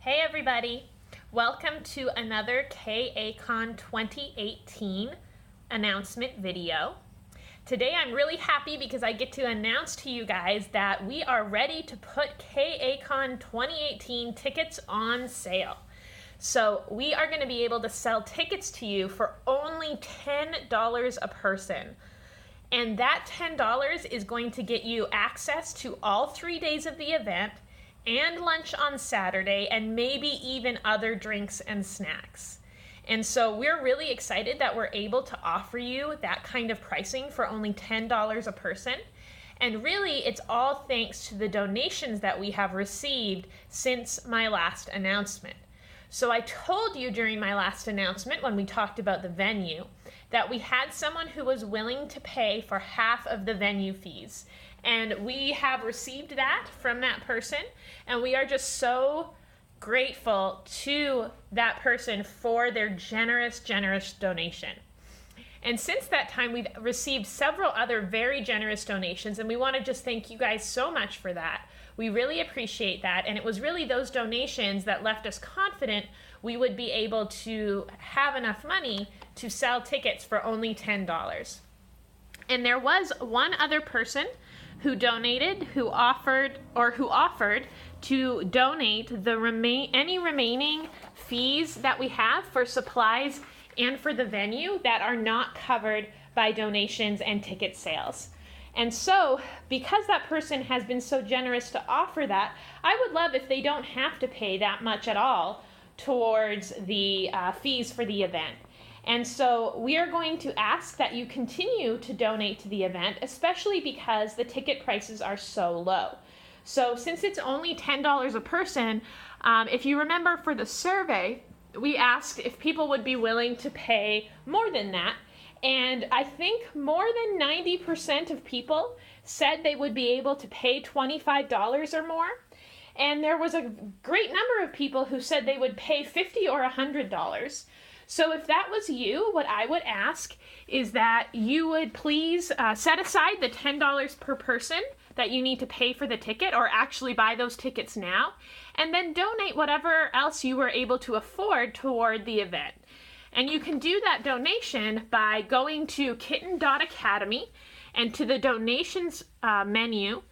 Hey everybody, welcome to another KACon 2018 announcement video. Today I'm really happy because I get to announce to you guys that we are ready to put KACon 2018 tickets on sale. So we are going to be able to sell tickets to you for only $10 a person. And that $10 is going to get you access to all 3 days of the event and lunch on Saturday, and maybe even other drinks and snacks. And so we're really excited that we're able to offer you that kind of pricing for only $10 a person. And really, it's all thanks to the donations that we have received since my last announcement. So I told you during my last announcement when we talked about the venue that we had someone who was willing to pay for half of the venue fees. And we have received that from that person, and we are just so grateful to that person for their generous donation. And since that time, we've received several other very generous donations, and we want to just thank you guys so much for that. We really appreciate that, and it was really those donations that left us confident we would be able to have enough money to sell tickets for only $10. And there was one other person who donated, who offered to donate any remaining fees that we have for supplies and for the venue that are not covered by donations and ticket sales. And so, because that person has been so generous to offer that, I would love if they don't have to pay that much at all towards the fees for the event. And so we are going to ask that you continue to donate to the event, especially because the ticket prices are so low. So since it's only $10 a person, if you remember for the survey, we asked if people would be willing to pay more than that. And I think more than 90% of people said they would be able to pay $25 or more. And there was a great number of people who said they would pay $50 or $100. So if that was you, what I would ask is that you would please set aside the $10 per person that you need to pay for the ticket, or actually buy those tickets now, and then donate whatever else you were able to afford toward the event. And you can do that donation by going to kitten.academy and to the donations menu,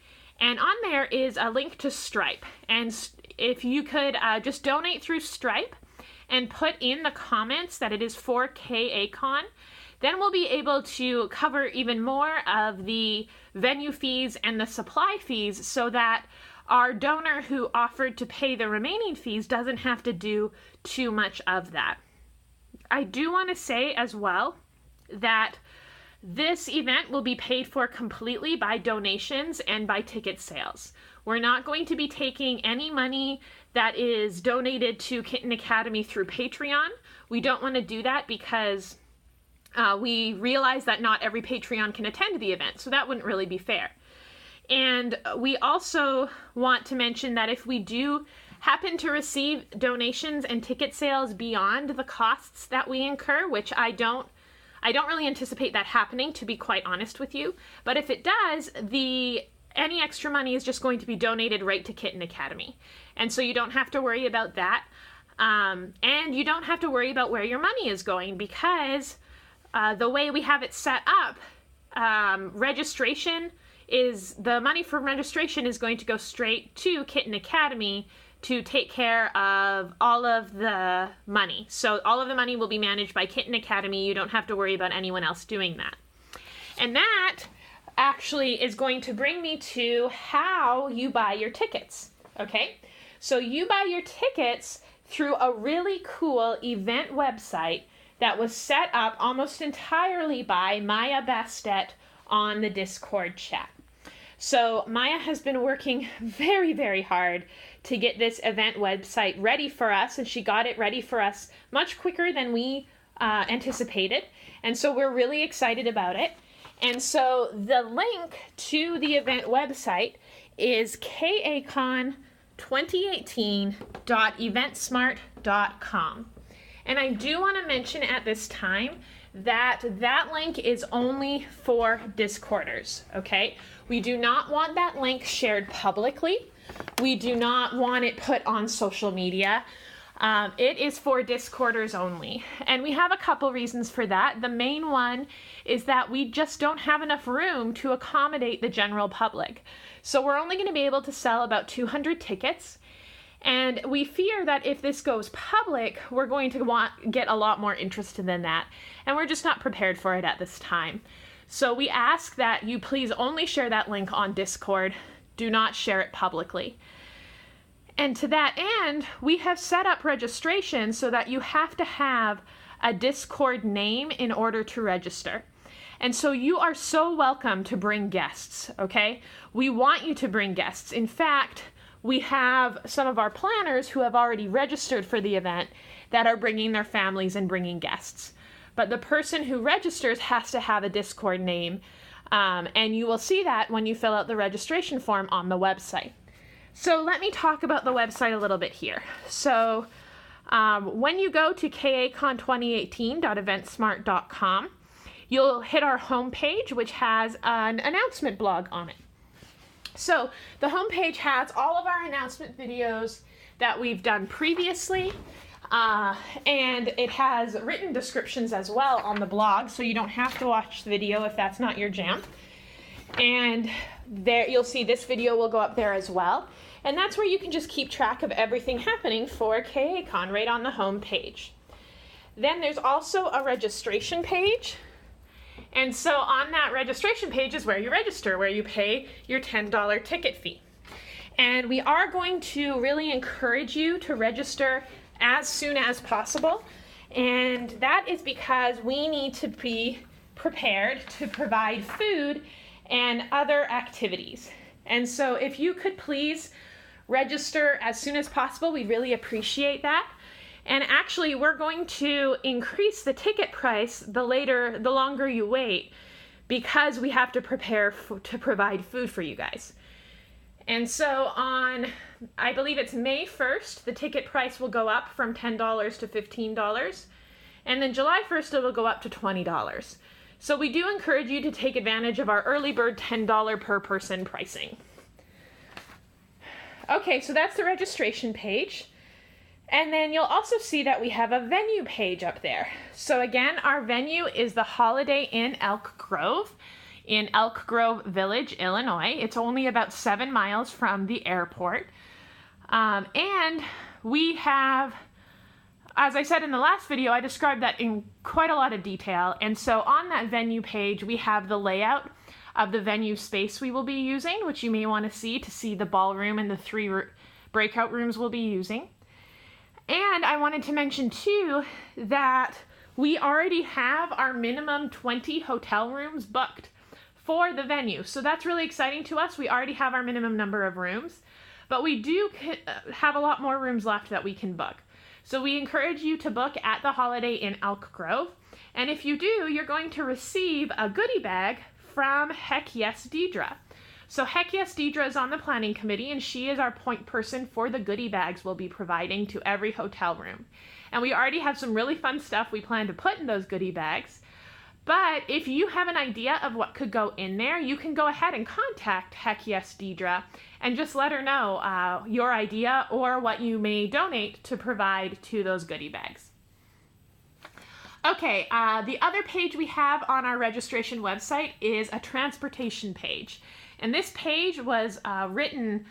and on there is a link to Stripe. And if you could just donate through Stripe and put in the comments that it is for KACon, then we'll be able to cover even more of the venue fees and the supply fees so that our donor who offered to pay the remaining fees doesn't have to do too much of that. I do want to say as well that this event will be paid for completely by donations and by ticket sales. We're not going to be taking any money that is donated to Kitten Academy through Patreon. We don't want to do that because we realize that not every Patreon can attend the event, so that wouldn't really be fair. And we also want to mention that if we do happen to receive donations and ticket sales beyond the costs that we incur, which I don't really anticipate that happening, to be quite honest with you, but if it does, any extra money is just going to be donated right to Kitten Academy. And so you don't have to worry about that. And you don't have to worry about where your money is going, because the way we have it set up, the money for registration is going to go straight to Kitten Academy to take care of all of the money. So all of the money will be managed by Kitten Academy. You don't have to worry about anyone else doing that. And that actually is going to bring me to how you buy your tickets, okay? So you buy your tickets through a really cool event website that was set up almost entirely by Maya Bastet on the Discord chat. So Maya has been working very, very hard to get this event website ready for us, and she got it ready for us much quicker than we anticipated, and so we're really excited about it. And so the link to the event website is KACon2018.eventsmart.com. And I do want to mention at this time that link is only for Discorders, okay? We do not want that link shared publicly. We do not want it put on social media. It is for Discorders only. And we have a couple reasons for that. The main one is that we just don't have enough room to accommodate the general public. So we're only going to be able to sell about 200 tickets. And we fear that if this goes public, we're going to get a lot more interest than that. And we're just not prepared for it at this time. So we ask that you please only share that link on Discord. Do not share it publicly. And to that end, we have set up registration so that you have to have a Discord name in order to register. And so you are so welcome to bring guests, okay? We want you to bring guests. In fact, we have some of our planners who have already registered for the event that are bringing their families and bringing guests. But the person who registers has to have a Discord name, and you will see that when you fill out the registration form on the website. So let me talk about the website a little bit here. So when you go to kacon2018.eventsmart.com, you'll hit our homepage, which has an announcement blog on it. So the homepage has all of our announcement videos that we've done previously, and it has written descriptions as well on the blog, so you don't have to watch the video if that's not your jam. And there you'll see this video will go up there as well. And that's where you can just keep track of everything happening for KACon right on the home page. Then there's also a registration page. And so on that registration page is where you register, where you pay your $10 ticket fee. And we are going to really encourage you to register as soon as possible. And that is because we need to be prepared to provide food and other activities. And so if you could please register as soon as possible, we really appreciate that. And actually, we're going to increase the ticket price the longer you wait, because we have to prepare to provide food for you guys. And so on, I believe it's May 1st, the ticket price will go up from $10 to $15. And then July 1st, it will go up to $20. So we do encourage you to take advantage of our early bird $10 per person pricing. Okay, so that's the registration page. And then you'll also see that we have a venue page up there. So again, our venue is the Holiday Inn Elk Grove in Elk Grove Village, Illinois. It's only about 7 miles from the airport. And we have, as I said in the last video, I described that in quite a lot of detail. And so on that venue page, we have the layout of the venue space we will be using, which you may want to see the ballroom and the 3 breakout rooms we'll be using. And I wanted to mention too that we already have our minimum 20 hotel rooms booked for the venue. So that's really exciting to us. We already have our minimum number of rooms, but we do have a lot more rooms left that we can book. So we encourage you to book at the Holiday Inn Elk Grove. And if you do, you're going to receive a goodie bag from Heck Yes Deidre. So Heck Yes Deidre is on the planning committee, and she is our point person for the goodie bags we'll be providing to every hotel room. And we already have some really fun stuff we plan to put in those goodie bags. But if you have an idea of what could go in there, you can go ahead and contact Heck Yes Deidre and just let her know your idea or what you may donate to provide to those goodie bags. Okay, the other page we have on our registration website is a transportation page. And this page was written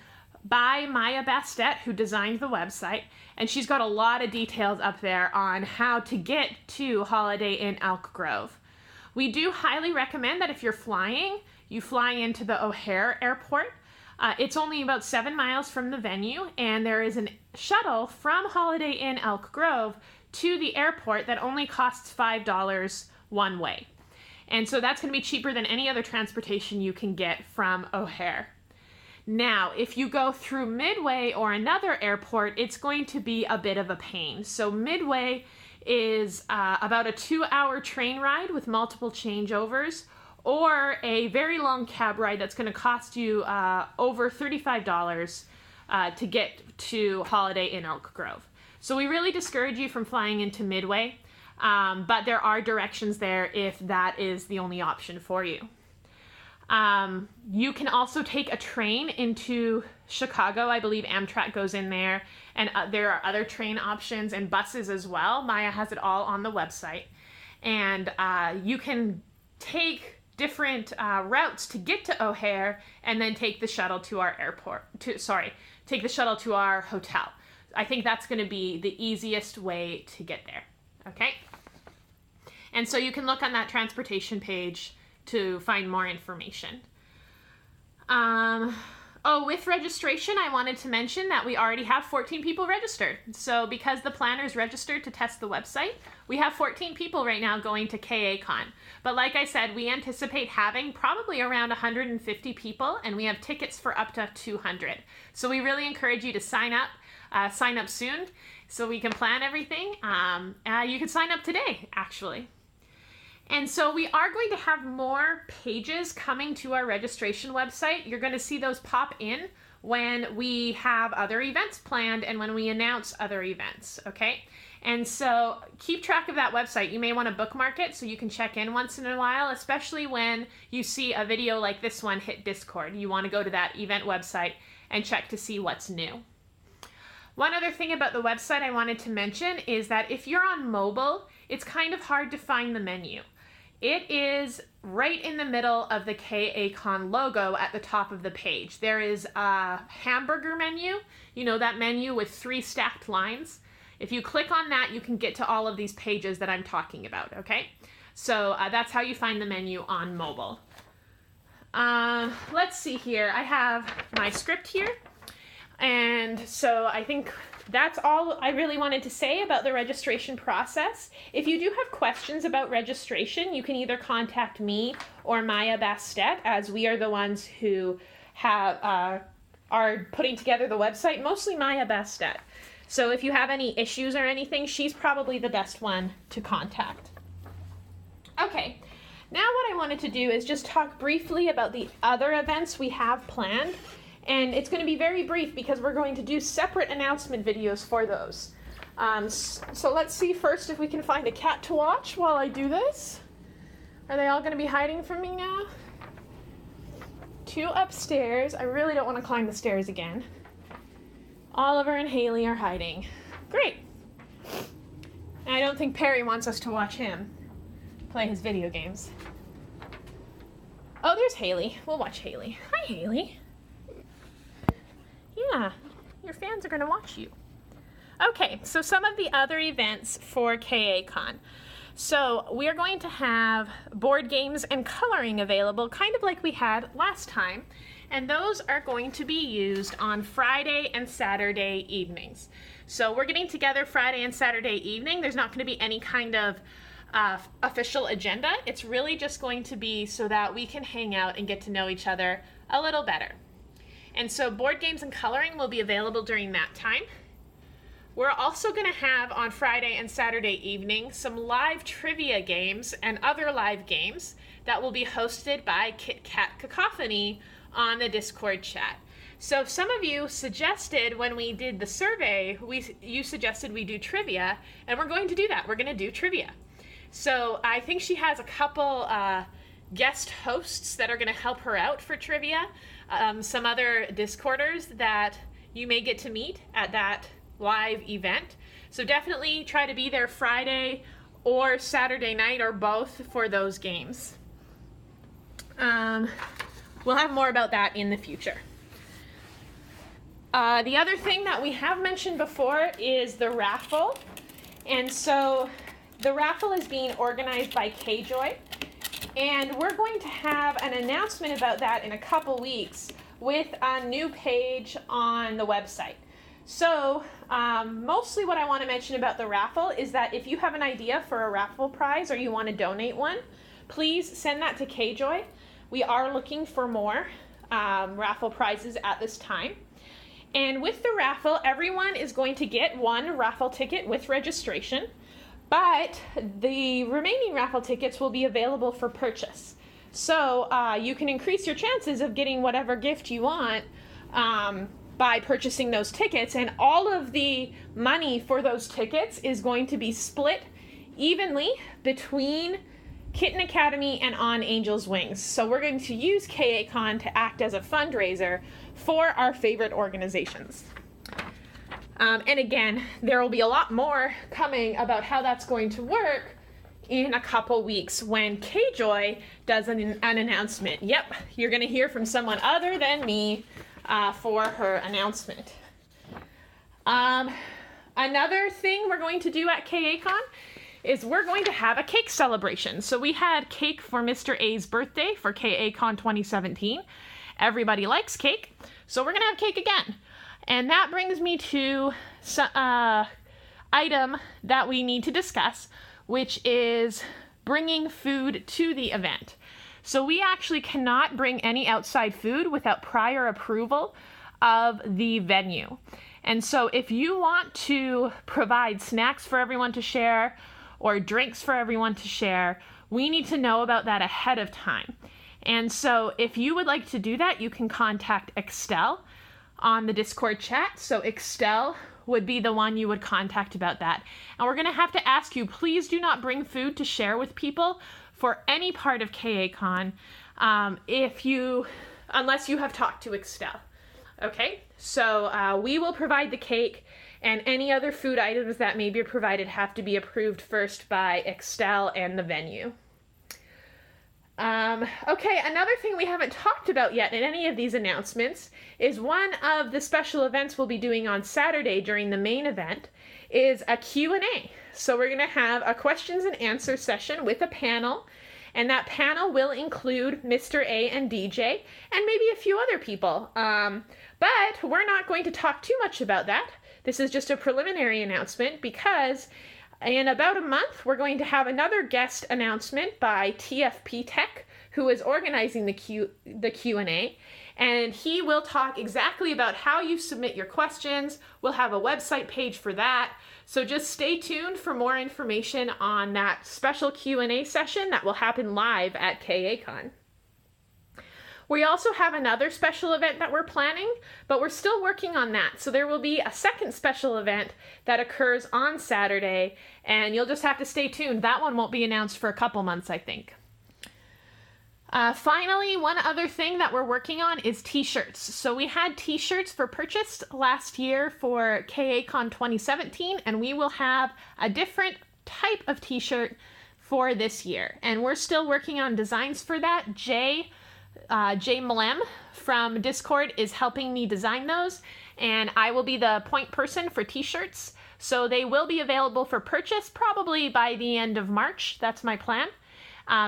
by Maya Bastet, who designed the website, and she's got a lot of details up there on how to get to Holiday Inn Elk Grove. We do highly recommend that if you're flying, you fly into the O'Hare Airport. It's only about 7 miles from the venue, and there is a shuttle from Holiday Inn Elk Grove to the airport that only costs $5 one way. And so that's going to be cheaper than any other transportation you can get from O'Hare. Now, if you go through Midway or another airport, it's going to be a bit of a pain. So Midway is about a 2-hour train ride with multiple changeovers, or a very long cab ride that's going to cost you over $35 to get to Holiday Inn Elk Grove. So we really discourage you from flying into Midway. But there are directions there if that is the only option for you. You can also take a train into Chicago. I believe Amtrak goes in there, and there are other train options and buses as well. Maya has it all on the website. And you can take different routes to get to O'Hare and then take the shuttle to our take the shuttle to our hotel. I think that's going to be the easiest way to get there. Okay? And so you can look on that transportation page to find more information. With registration, I wanted to mention that we already have 14 people registered. So because the planners registered to test the website, we have 14 people right now going to KACon. But like I said, we anticipate having probably around 150 people, and we have tickets for up to 200. So we really encourage you to sign up soon so we can plan everything. You can sign up today, actually. And so we are going to have more pages coming to our registration website. You're going to see those pop in when we have other events planned and when we announce other events, okay? And so keep track of that website. You may want to bookmark it so you can check in once in a while, especially when you see a video like this one hit Discord. You want to go to that event website and check to see what's new. One other thing about the website I wanted to mention is that if you're on mobile, it's kind of hard to find the menu. It is right in the middle of the KACon logo at the top of the page. There is a hamburger menu, you know, that menu with 3 stacked lines. If you click on that, you can get to all of these pages that I'm talking about, okay? So that's how you find the menu on mobile. Let's see here. I have my script here. And so I think that's all I really wanted to say about the registration process. If you do have questions about registration, you can either contact me or Maya Bastet, as we are the ones who are putting together the website, mostly Maya Bastet. So if you have any issues or anything, she's probably the best one to contact. Okay, now what I wanted to do is just talk briefly about the other events we have planned. And it's going to be very brief because we're going to do separate announcement videos for those. So let's see first if we can find a cat to watch while I do this. Are they all going to be hiding from me now? 2 upstairs. I really don't want to climb the stairs again. Oliver and Haley are hiding. Great. I don't think Perry wants us to watch him play his video games. Oh, there's Haley. We'll watch Haley. Hi, Haley. Yeah, your fans are going to watch you. Okay, so some of the other events for KACon. So we are going to have board games and coloring available, kind of like we had last time. And those are going to be used on Friday and Saturday evenings. So we're getting together Friday and Saturday evening. There's not going to be any kind of official agenda. It's really just going to be so that we can hang out and get to know each other a little better. And so board games and coloring will be available during that time. We're also going to have on Friday and Saturday evening some live trivia games and other live games that will be hosted by Kit Kat Cacophony on the Discord chat. So some of you suggested when we did the survey, you suggested we do trivia, and we're going to do that. We're going to do trivia. So I think she has a couple guest hosts that are going to help her out for trivia. Some other Discorders that you may get to meet at that live event. So definitely try to be there Friday or Saturday night or both for those games. We'll have more about that in the future. The other thing that we have mentioned before is the raffle. And so the raffle is being organized by KJoy. And we're going to have an announcement about that in a couple weeks with a new page on the website. So mostly what I want to mention about the raffle is that if you have an idea for a raffle prize or you want to donate one, please send that to KJoy. We are looking for more raffle prizes at this time. And with the raffle, everyone is going to get 1 raffle ticket with registration. But the remaining raffle tickets will be available for purchase. So you can increase your chances of getting whatever gift you want by purchasing those tickets. And all of the money for those tickets is going to be split evenly between Kitten Academy, and On Angels Wings. So we're going to use KACon to act as a fundraiser for our favorite organizations. And again, there will be a lot more coming about how that's going to work in a couple weeks when KJoy does an announcement. Yep, you're going to hear from someone other than me for her announcement. Another thing we're going to do at KACon is we're going to have a cake celebration. So we had cake for Mr. A's birthday for KACon 2017. Everybody likes cake, so we're going to have cake again. And that brings me to item that we need to discuss, which is bringing food to the event. So we actually cannot bring any outside food without prior approval of the venue. And so if you want to provide snacks for everyone to share or drinks for everyone to share, we need to know about that ahead of time. And so if you would like to do that, you can contact Extel on the Discord chat. So Extel would be the one you would contact about that. And we're going to have to ask you, please do not bring food to share with people for any part of KACon unless you have talked to Extel. Okay, so we will provide the cake, and any other food items that may be provided have to be approved first by Extel and the venue. Okay, another thing we haven't talked about yet in any of these announcements is one of the special events we'll be doing on Saturday during the main event is a Q&A. So we're going to have a questions and answer session with a panel, and that panel will include Mr. A and DJ and maybe a few other people. But we're not going to talk too much about that. This is just a preliminary announcement because in about a month, we're going to have another guest announcement by TFP Tech, who is organizing the Q&A, and he will talk exactly about how you submit your questions. We'll have a website page for that. So just stay tuned for more information on that special Q&A session that will happen live at KACon. We also have another special event that we're planning, but we're still working on that. So there will be a second special event that occurs on Saturday, and you'll just have to stay tuned. That one won't be announced for a couple months, I think. Finally, one other thing that we're working on is t-shirts. So we had t-shirts for purchase last year for KACon 2017, and we will have a different type of t-shirt for this year. And we're still working on designs for that. Jay Malem from Discord is helping me design those, and I will be the point person for t-shirts. So they will be available for purchase probably by the end of March. That's my plan.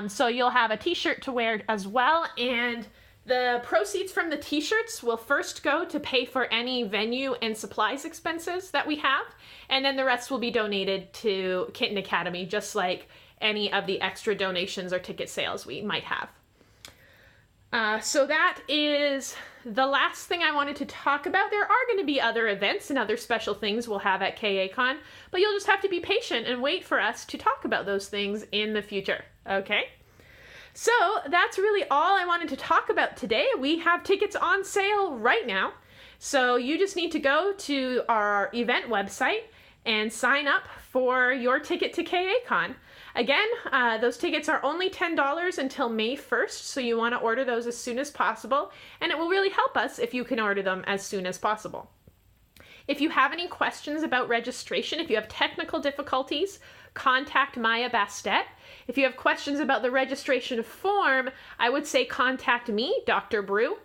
So you'll have a t-shirt to wear as well, and the proceeds from the t-shirts will first go to pay for any venue and supplies expenses that we have, and then the rest will be donated to Kitten Academy, just like any of the extra donations or ticket sales we might have. So that is the last thing I wanted to talk about. There are going to be other events and other special things we'll have at KACon, but you'll just have to be patient and wait for us to talk about those things in the future, okay? So that's really all I wanted to talk about today. We have tickets on sale right now, so you just need to go to our event website and sign up for your ticket to KACon. Again, those tickets are only $10 until May 1st, so you want to order those as soon as possible, and it will really help us if you can order them as soon as possible. If you have any questions about registration, if you have technical difficulties, contact Maya Bastet. If you have questions about the registration form, I would say contact me, Dr. Brew,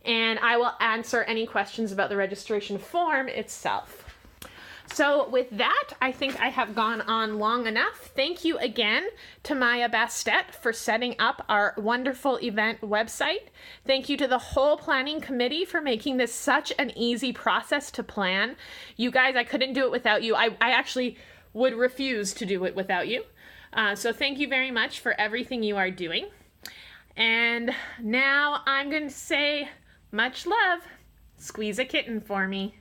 and I will answer any questions about the registration form itself. So with that, I think I have gone on long enough. Thank you again to Maya Bastet for setting up our wonderful event website. Thank you to the whole planning committee for making this such an easy process to plan. You guys, I couldn't do it without you. I actually would refuse to do it without you. So thank you very much for everything you are doing. And now I'm going to say much love. Squeeze a kitten for me.